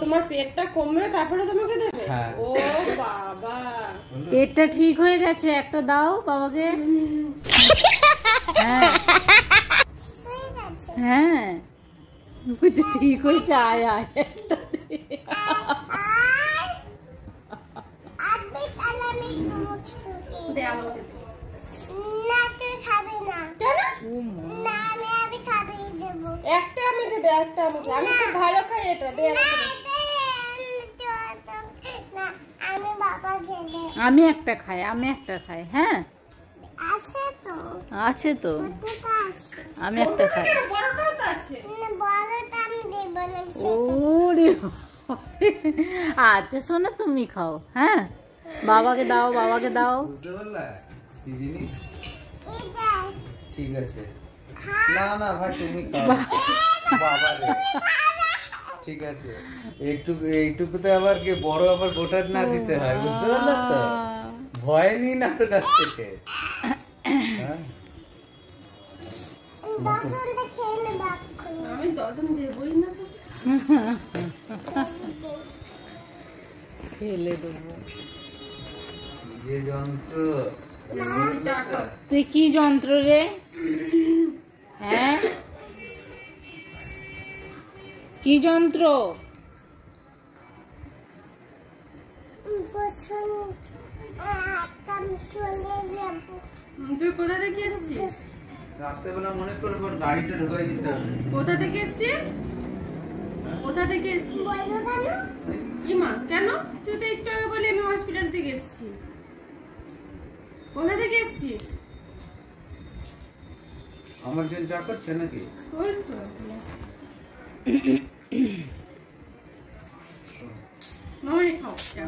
তোমার পেটটা কমবে তারপরে তোমাকে দেবে? ও বাবা, পেটটা ঠিক হয়ে গেছে, একটা দাও বাবাকে। হ্যাঁ হ্যাঁ বুঝছি, ঠিক হয়েছে। আয় আয় একটা একটা আমাকে দে, একটা আমাকে। আমি খুব ভালো খাই এটা, দে আমি একটা খাই, আমি একটা খাই। হ্যাঁ আছে তো, আমি একটা খাই। ওরে আচ্ছা শোনো, তুমি খাও। হ্যাঁ বাবাকে দাও, বাবাকে দাও। ঠিক আছে, না না ভাই তুমি খাও। বাবা রে, ঠিক আছে। এইটুকুতে আবার কি বড় আবার গোটা না দিতে হয়, বুঝতে পারলে তো? ভয় নেই না ওর কাছ থেকে। আমি দদন দেবই না, ফেলে দেবো। যে যন্ত্র, তুই কি যন্ত্র রে? হ্যাঁ কি যন্ত্র? তুই কোথা থেকে এসেছিস? রাস্তাবেলা মনে করে গাড়িটা ঢুকাই দিতে হবে। কোথা থেকে এসেছিস? কোথা থেকে এসেছিস? কি মা, কেন? তুই তো একটু আগে বলি আমি হসপিটাল থেকে এসেছি। কোথা থেকে এসেছিস? আমার জন্য চা করছে নাকি? ওই তো মামনি খাও চা।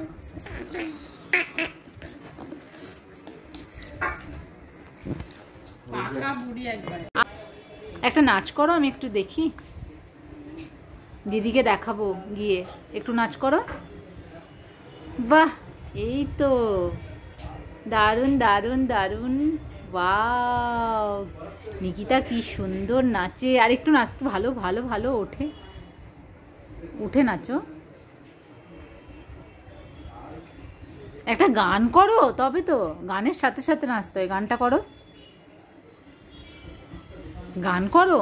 পাকা বুড়ি একবারে। একটা নাচ করো, আমি একটু দেখি। দিদিকে দেখাবো গিয়ে, একটু নাচ করো। বাহ, এই তো দারুণ দারুণ দারুণ। ওয়াও, নিকিতা কি সুন্দর নাচে। আর একটু নাচ, ভালো ভালো ভালো ওঠে, উঠে নাচো। একটা গান করো, তবে তো গানের সাথে সাথে নাচতে হয়। গানটা করো, গান করো।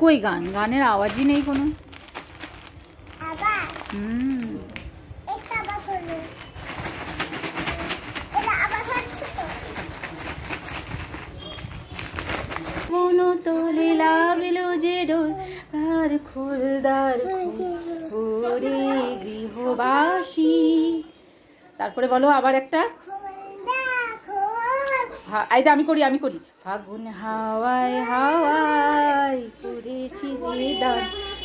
কই গান? গানের আওয়াজই নেই কোনো। মন তোলে লাগলো যে ডোর, আর খোলদার ওরে গৃহবাসী। তারপরে বলো আবার একটা। আমি করি, আমি করি। ফাগুন হাওয়ায় হাওয়ায় করেছি যে দান,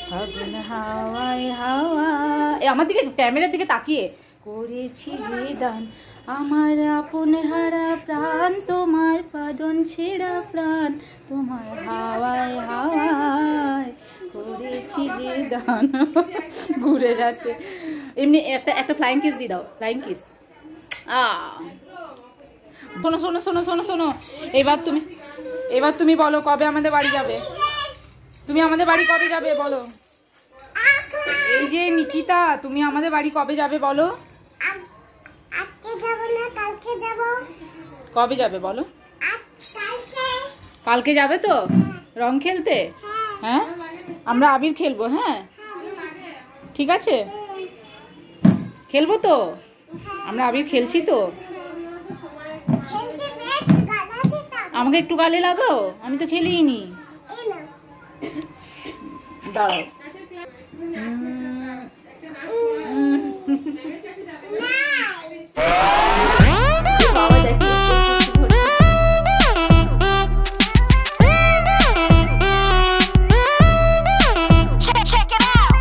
ফাগুন হাওয়ায় হাওয়ায়। আমার দিকে, ক্যামেরার দিকে তাকিয়ে। করেছি যে দান, আমার আপন হারা প্রাণ, তোমার পাদন ছেঁড়া প্রাণ, তোমার হাওয়ায় হাওয়ায় করেছি যে দান। ঘুরে যাচ্ছে এমনি। একটা ফ্লাইং কিস দিয়ে দাও, ফ্লাইং কিস। শোনো শোনো শোনো শোনো শোনো, এবার তুমি বলো কবে আমাদের বাড়ি যাবে? তুমি আমাদের বাড়ি কবে যাবে বলো? এই যে নিকিতা, তুমি আমাদের বাড়ি কবে যাবে বলো? কবে যাবে বলো? কালকে যাবে তো রং খেলতে? হ্যাঁ, আমরা আবির খেলবো। হ্যাঁ ঠিক আছে, খেলবো তো, আমরা আবির খেলছি তো। আমাকে একটু গালে লাগাও, আমি তো খেলিনি। দাঁড়াও।